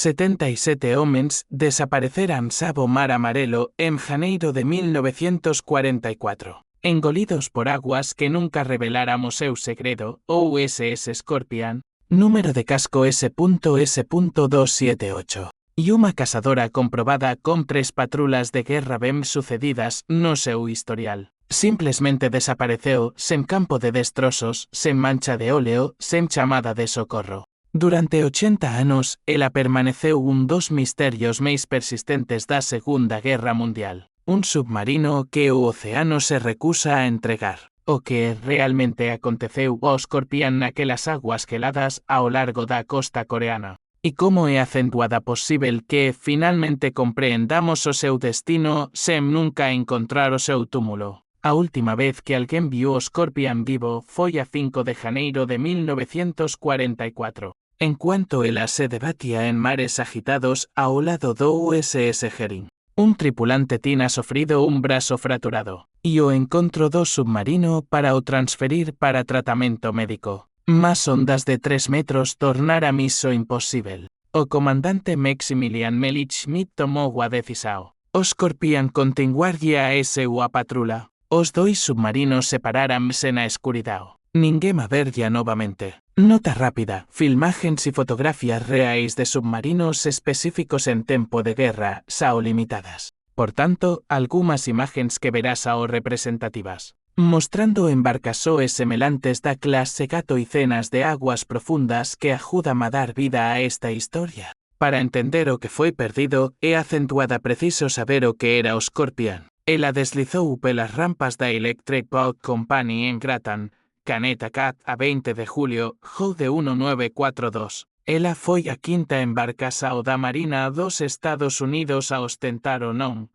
77 homens desapareceran Sabo Mar Amarelo en janeiro de 1944. Engolidos por aguas que nunca reveláramos seu segredo, ou USS Scorpion, número de casco S.S.278. Y una cazadora comprobada con 3 patrullas de guerra BEM sucedidas no seu historial. Simplemente desapareceu sen campo de destrozos, sen mancha de óleo, sen chamada de socorro. Durante 80 anos, ela permaneceu un dos misterios máis persistentes da Segunda Guerra Mundial. Un submarino que o océano se recusa a entregar. O que realmente aconteceu ao Scorpion naquelas aguas geladas ao largo da costa coreana. E como é acentuada posível que finalmente compreendamos o seu destino sen nunca encontrar o seu túmulo. A última vez que alguén viu o Scorpion vivo foi a 5 de janeiro de 1944. En cuanto ela se debatía en mares agitados ao lado do USS Herring. Un tripulante tinha sofrido un brazo fraturado, e o encontro do submarino para o transferir para tratamento médico. Más ondas de 3 metros tornara miso imposible. O comandante Maximilian Melich Schmidt tomou a decisão. O Scorpion continuaría a súa patrula. Os dois submarinos separáranse na escuridão. Ninguém a verlla novamente. Nota rápida, filmagens e fotografías reais de submarinos específicos en tempo de guerra, sao limitadas. Por tanto, algumas imagens que verás ao representativas. Mostrando embarcações semelantes da clase Gato e cenas de aguas profundas que ajudan a dar vida a esta historia. Para entender o que foi perdido, é acentuada preciso saber o que era o Scorpion. Ela deslizou pelas rampas da Electric Boat Company en Grattan, Connecticut a 20 de julio, de 1942. Ela foi a quinta embarcação da Marina dos Estados Unidos a ostentar o non.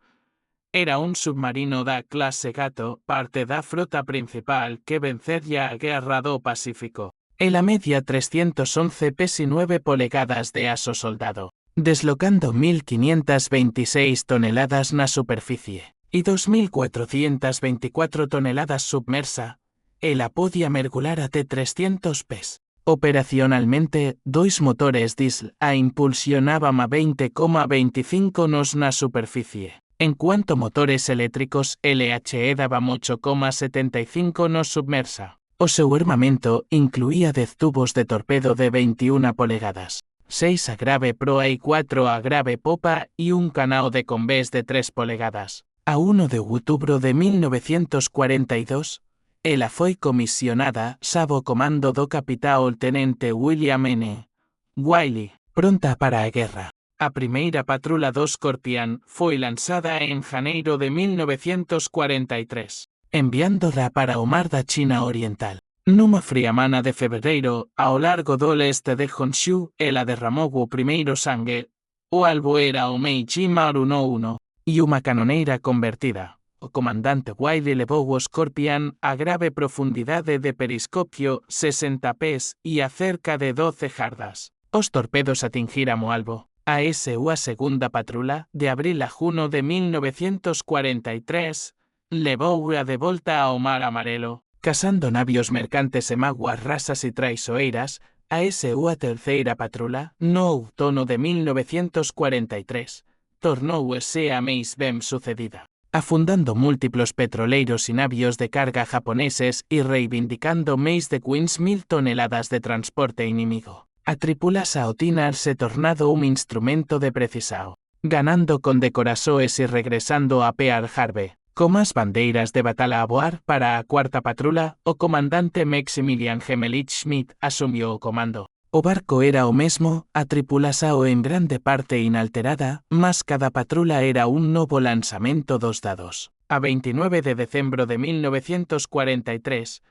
Era un submarino da clase Gato, parte da frota principal que vencería a Guerra do Pacífico. Ela media 311 pés e 9 polegadas de aso soldado, deslocando 1.526 toneladas na superficie, e 2.424 toneladas submersa. Ela podía mergullar até 300 pés. Operacionalmente, 2 motores diesel a impulsionaban a 20,25 nos na superficie. En cuanto motores eléctricos LHE daban 8,75 nos submersa. O seu armamento incluía 10 tubos de torpedo de 21 polegadas, 6 a grave proa e 4 a grave popa e un canao de convés de 3 polegadas. A 1 de outubro de 1942, ela foi comisionada sabo comando do capitão tenente William N. Wiley, pronta para a guerra. A primeira patrula do Scorpion foi lanzada en janeiro de 1943, enviándola para o mar da China Oriental. Numa fría mana de febreiro, ao largo do leste de Honshu, ela derramou o primeiro sangue. O albo era o Meiji Maru no 1, e unha canoneira convertida. O comandante Wiley levou o Scorpion a grave profundidade de periscopio 60 pés e a cerca de 12 jardas. Os torpedos atingiran o albo. A súa segunda patrula, de abril a junio de 1943, levou-a de volta ao Mar Amarelo, cazando navios mercantes en aguas rasas e traiçoeiras. A súa terceira patrula, no outono de 1943, tornouse a máis ben sucedida, afundando múltiplos petroleiros e navios de carga japoneses e reivindicando máis de 15.000 toneladas de transporte inimigo. A tripula saotinar se tornado un instrumento de precisao, ganando condecorações e regresando a Pearl Harbor, comas bandeiras de batalla a voar. Para a cuarta patrula, o comandante Maximilian Melich Schmidt asumiu o comando. O barco era o mesmo, a tripulação en grande parte inalterada, mas cada patrula era un novo lanzamento dos dados. A 29 de decembro de 1943,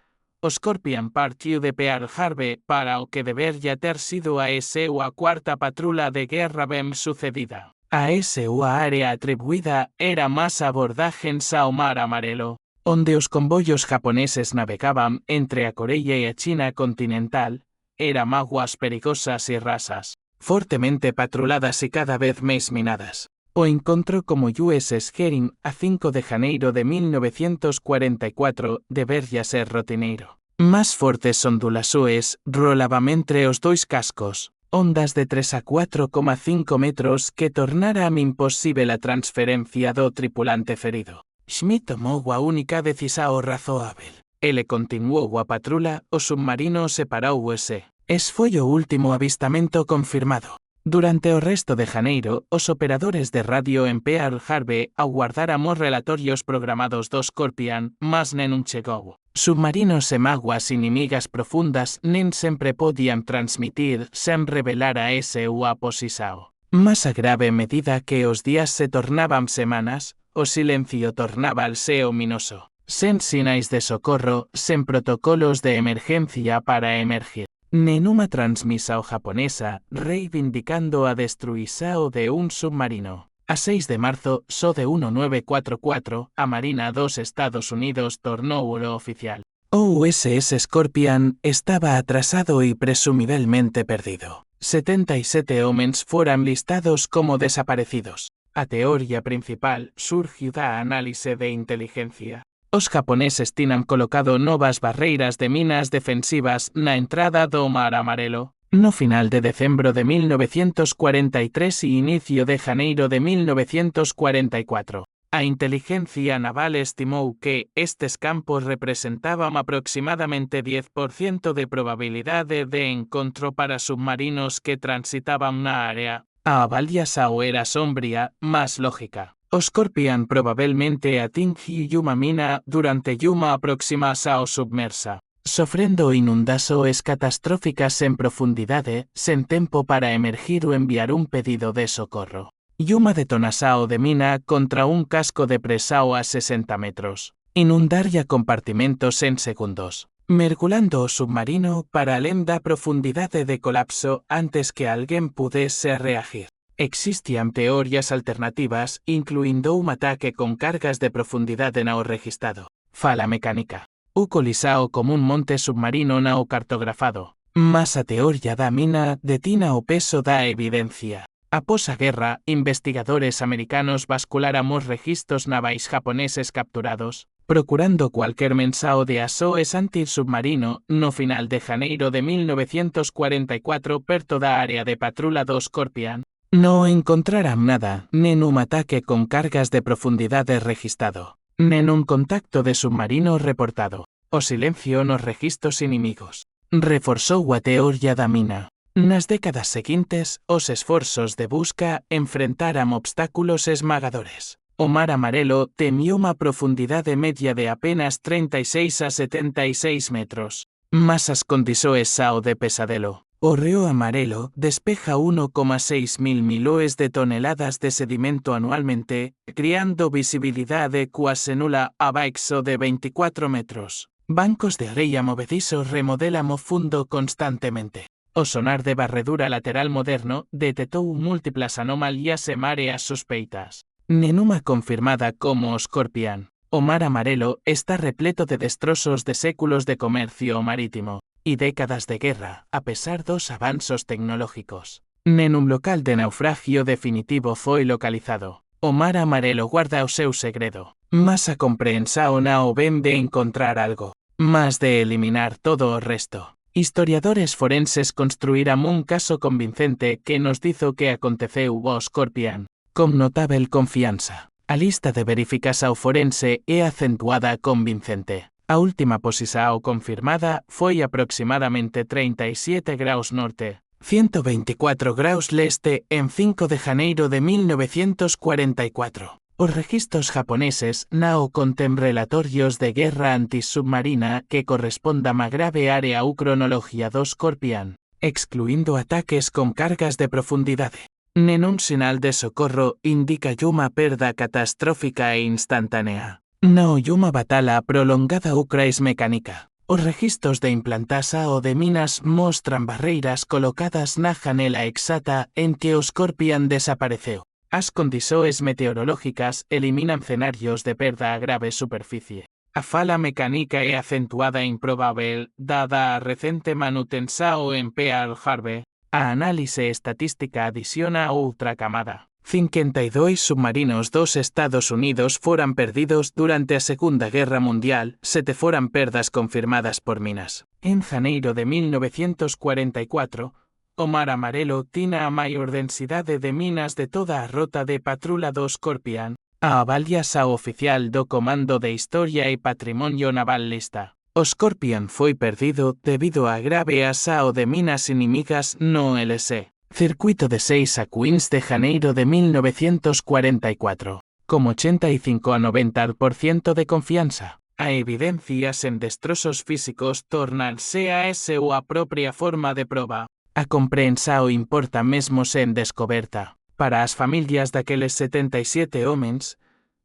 o Scorpion partiu de Pearl Harbor para o que debería ter sido a súa cuarta patrula de guerra ben sucedida. A súa área atribuída era máis abordagens ao Mar Amarelo, onde os convoios japoneses navegaban entre a Coreia e a China continental. Eran aguas perigosas e rasas, fortemente patruladas e cada vez máis minadas. O encontro como USS Herring a 5 de janeiro de 1944 debería ser rotineiro. Más fortes ondulações rolaban entre os dois cascos, ondas de 3 a 4,5 metros que tornaran imposible a transferencia do tripulante ferido. Schmidt tomou a única decisión razoável. Ele continuou a patrula, o submarino separouse. Es foi o último avistamento confirmado. Durante o resto de janeiro, os operadores de radio en Pearl Harbor aguardáramos relatorios programados do Scorpion, mas nenun chegou. Submarinos e mágoas inimigas profundas nen sempre podían transmitir sen revelar a ese ou a posisao. Mas a grave medida que os días se tornaban semanas, o silencio tornábase ominoso. Sen sinais de socorro, sen protocolos de emergencia para emergir. Nenuma transmisao japonesa reivindicando a destruisao de un submarino. A 6 de marzo, só de 1944, a Marina dos Estados Unidos tornoulo oficial. O USS Scorpion estaba atrasado y presumiblemente perdido. 77 homens foran listados como desaparecidos. A teoría principal surgiu da análise de inteligencia. Os japoneses tinan colocado novas barreiras de minas defensivas na entrada do Mar Amarelo, no final de decembro de 1943 e inicio de janeiro de 1944. A inteligencia naval estimou que estes campos representaban aproximadamente 10% de probabilidade de encontro para submarinos que transitaban na área. A avaliação era sombría, mas lógica. O Scorpion probablemente atingiu uma mina durante uma aproximação submersa, sofrendo inundações catastróficas en profundidade, sen tempo para emergir ou enviar un pedido de socorro. Uma detonação de mina contra un casco de presao a 60 metros. Inundaria compartimentos en segundos, mergulando o submarino para além da profundidade de colapso antes que alguén pudese reagir. Existían teorías alternativas, incluindo un ataque con cargas de profundidade nao registrado. Fala mecánica. O colisao como un monte submarino nao cartografado. Mas a teoría da mina detina o peso da evidencia. Após a guerra, investigadores americanos basculáramos registros navais japoneses capturados, procurando cualquier mensao de asoes anti-submarino no final de janeiro de 1944 perto da área de patrula do Scorpion. No encontraran nada, nen un ataque con cargas de profundidade registrado, nen un contacto de submarino reportado. O silencio nos registros inimigos. Reforzou a teoría da mina. Nas décadas seguintes, os esforzos de busca enfrentaran obstáculos esmagadores. O Mar Amarelo temió unha profundidade media de apenas 36 a 76 metros. Mas as condições sao de pesadelo. O río Amarelo despeja 1,6 mil millones de toneladas de sedimento anualmente, criando visibilidade quase nula abaixo de 24 metros. Bancos de areia movedizos remodelan o fundo constantemente. O sonar de barredura lateral moderno detectou múltiplas anomalías e mareas suspeitas. Nenuma confirmada como o Scorpion. O Mar Amarelo está repleto de destrozos de séculos de comercio marítimo y décadas de guerra, a pesar dos avanzos tecnológicos. Nenun local de naufragio definitivo foi localizado. O Mar Amarelo guarda o seu segredo. Mas a compreensao nao ven de encontrar algo. Mas de eliminar todo o resto. Historiadores forenses construíran un caso convincente que nos dizo que aconteceu ao Scorpion, con notável confianza. A lista de verificación forense é acentuada convincente. A última posición confirmada foi aproximadamente 37 graus norte, 124 graus leste en 5 de janeiro de 1944. Os registros japoneses nao contén relatorios de guerra antisubmarina que correspondan a grave área ou cronología do Scorpion, excluindo ataques con cargas de profundidade. Nenun sinal de socorro indica unha perda catastrófica e instantánea. No unha batala prolongada ou crais mecánica. Os registros de implantaxa ou de minas mostran barreiras colocadas na janela exacta en que o Scorpion desapareceu. As condições meteorológicas eliminan cenarios de perda a grave superficie. A fala mecánica é acentuada e improbável, dada a recente manutenção en Pearl Harbor. A análise estatística adiciona outra camada. 52 submarinos dos Estados Unidos foran perdidos durante a Segunda Guerra Mundial, 7 foran perdas confirmadas por minas. En janeiro de 1944, O mar amarelo tiene a mayor densidad de minas de toda a rota de patrulla do Scorpion. A avalia sao oficial do Comando de Historia e Patrimonio Naval lista. O Scorpion foi perdido debido a grave asao de minas inimigas no LS. Circuito de 6 a Queens de Janeiro de 1944. Como 85 a 90% de confianza. A evidencias en destrozos físicos tornarse a a propia forma de proba. A comprensao importa mesmo sen descoberta. Para as familias daqueles 77 homens,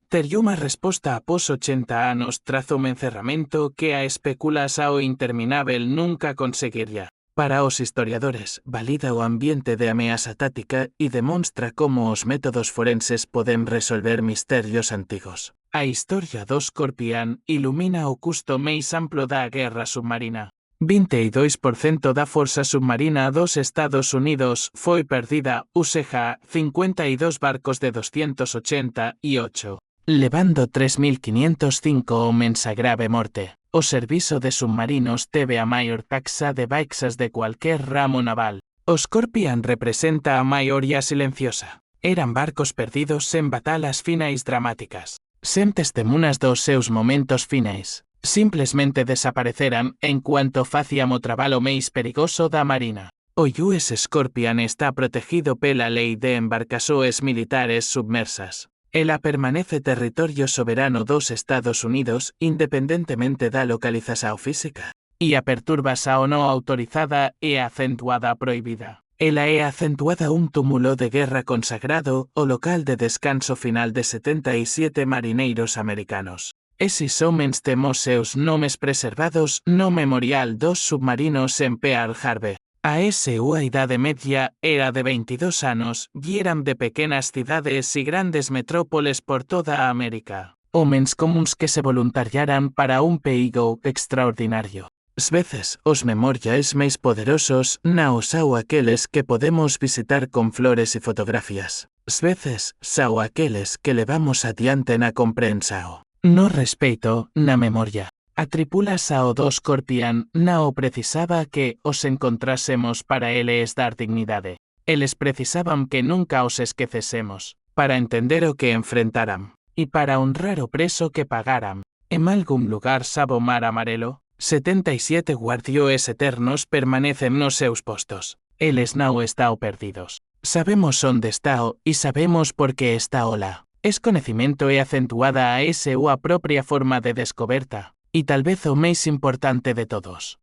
tería unha resposta após 80 anos tras un encerramento que a especulação interminável nunca conseguiría. Para os historiadores, valida o ambiente de ameaza táctica e demonstra como os métodos forenses poden resolver misterios antigos. A historia do Scorpion ilumina o custo máis amplo da guerra submarina. 22% da forza submarina dos Estados Unidos foi perdida, ou seja, 52 barcos de 288. Levando 3.505 homens a grave morte. O servizo de submarinos teve a maior taxa de baixas de cualquier ramo naval. O Scorpion representa a maioría silenciosa. Eran barcos perdidos sen batalas finais dramáticas. Sen testemunas dos seus momentos finais. Simplesmente desapareceran en cuanto facían o traballo máis perigoso da marina. O US Scorpion está protegido pela lei de embarcações militares submersas. Ela permanece territorio soberano dos Estados Unidos independentemente da localización física. E a perturbación no autorizada é acentuada prohibida. Ela é acentuada un túmulo de guerra consagrado o local de descanso final de 77 marineiros americanos. Eses homens temos seus nomes preservados no memorial dos submarinos en Pearl Harbor. A súa idade media era de 22 anos e eran de pequenas cidades e grandes metrópoles por toda a América. Homens comuns que se voluntariaran para un perigo extraordinario. Ás veces, os memoriais máis poderosos non são aqueles que podemos visitar con flores e fotografías. Ás veces, são aqueles que levamos adiante na comprensión. No respeito, na memoria. A tripulação do Scorpion não precisaba que os encontrásemos para eles dar dignidade. Eles precisaban que nunca os esquecésemos, para entender o que enfrentaran, e para honrar o preço que pagaran. En algún lugar sabe o mar amarelo, 77 guardiões eternos permanecen nos seus postos. Eles não estão perdidos. Sabemos onde estão e sabemos por que está lá. Es conhecimento é acentuada a súa propia forma de descoberta. E tal vez o máis importante de todos,